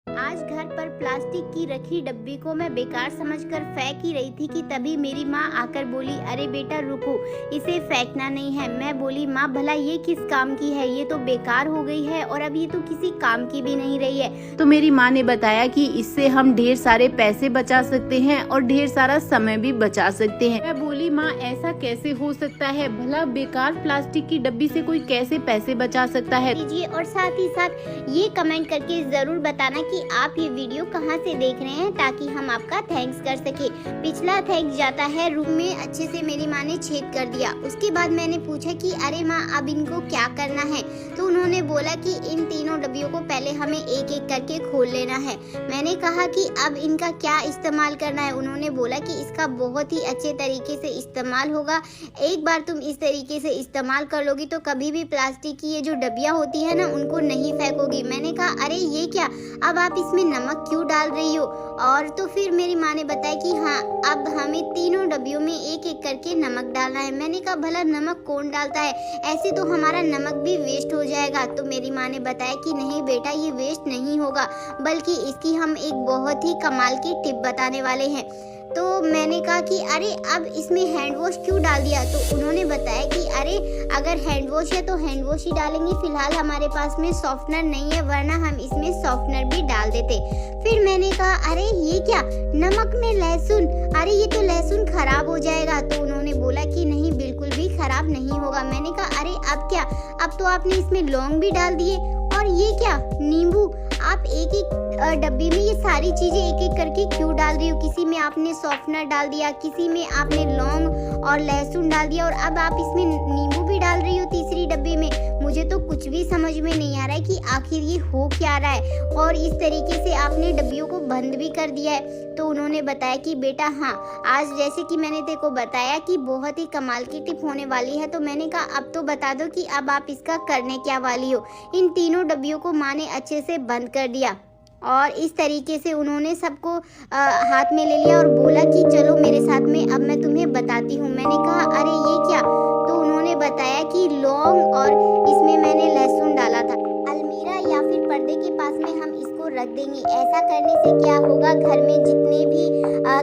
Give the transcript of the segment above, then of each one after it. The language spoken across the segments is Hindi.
आज घर पर प्लास्टिक की रखी डब्बी को मैं बेकार समझकर फेंक ही रही थी कि तभी मेरी माँ आकर बोली, अरे बेटा रुको, इसे फेंकना नहीं है। मैं बोली, माँ भला ये किस काम की है, ये तो बेकार हो गई है और अब ये तो किसी काम की भी नहीं रही है। तो मेरी माँ ने बताया कि इससे हम ढेर सारे पैसे बचा सकते हैं और ढेर सारा समय भी बचा सकते हैं। मैं बोली, माँ ऐसा कैसे हो सकता है, भला बेकार प्लास्टिक की डब्बी से कोई कैसे पैसे बचा सकता है। और साथ ही साथ ये कमेंट करके जरूर बताना कि आप ये वीडियो कहाँ से देख रहे हैं, ताकि हम आपका थैंक्स कर सके। पिछला थैंक्स जाता है रूम में अच्छे से मेरी माँ ने छेद कर दिया। उसके बाद मैंने पूछा कि अरे माँ अब इनको क्या करना है, तो उन्होंने बोला कि इन तीनों डब्बियों को पहले हमें एक एक करके खोल लेना है। मैंने कहा कि अब इनका क्या इस्तेमाल करना है। उन्होंने बोला कि इसका बहुत ही अच्छे तरीके से इस्तेमाल होगा। एक बार तुम इस तरीके से इस्तेमाल कर लोगी तो कभी भी प्लास्टिक की ये जो डब्बियाँ होती है ना, उनको नहीं फेंकोगी। मैंने कहा, अरे ये क्या, अब आप इसमें नमक क्यों डाल रही हो। और तो फिर मेरी माँ ने बताया कि हाँ, अब हमें तीनों डब्बियों में एक एक करके नमक डालना है। मैंने कहा, भला नमक कौन डालता है, ऐसे तो हमारा नमक भी वेस्ट हो जाएगा। तो मेरी माँ ने बताया कि नहीं बेटा, ये वेस्ट नहीं होगा, बल्कि इसकी हम एक बहुत ही कमाल की टिप बताने वाले हैं। तो मैंने कहा कि अरे अब इसमें हैंड वॉश क्यों डाल दिया। तो उन्होंने बताया कि अरे अगर हैंड वॉश है तो हैंड वॉश ही डालेंगे, फिलहाल हमारे पास में सॉफ्टनर नहीं है, वरना हम इसमें सॉफ्टनर भी डाल देते। फिर मैंने कहा, अरे ये क्या, नमक में लहसुन, अरे ये तो लहसुन खराब हो जाएगा। तो उन्होंने बोला कि नहीं, बिल्कुल भी खराब नहीं होगा। मैंने कहा, अरे अब क्या, अब तो आपने इसमें लौंग भी डाल दिए, और ये क्या, नींबू। आप एक एक डब्बी में ये सारी चीजें एक एक करके क्यों डाल रही हो। किसी में आपने सॉफ्टनर डाल दिया, किसी में आपने लौंग और लहसुन डाल दिया, और अब आप इसमें नींबू भी डाल रही हो तीसरी डब्बी में। मुझे तो कुछ भी समझ में नहीं आ रहा है कि आखिर ये हो क्या रहा है। और इस तरीके से आपने डब्बियों को बंद भी कर दिया है। तो उन्होंने बताया कि बेटा हाँ, आज जैसे कि मैंने तेरे को बताया कि बहुत ही कमाल की टिप होने वाली है। तो मैंने कहा, अब तो बता दो कि अब आप इसका करने क्या वाली हो। इन तीनों डब्बियों को माँ ने अच्छे से बंद कर दिया, और इस तरीके से उन्होंने सबको हाथ में ले लिया और बोला कि चलो मेरे साथ में, अब मैं तुम्हें बताती हूँ। मैंने कहा, अरे ये क्या। तो उन्होंने बताया कि लौंग और इसमें मैंने लहसुन डाला था। अलमीरा या फिर पर्दे के पास में हम इसको रख देंगे। ऐसा करने से क्या होगा, घर में जितने भी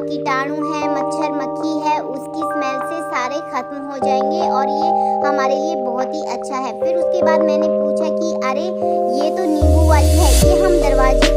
कीटाणु हैं, मच्छर मक्खी है, उसकी स्मेल से सारे खत्म हो जाएंगे, और ये हमारे लिए बहुत ही अच्छा है। फिर उसके बाद मैंने पूछा कि अरे ये तो नींबू वाली है, ये हम दरवाजे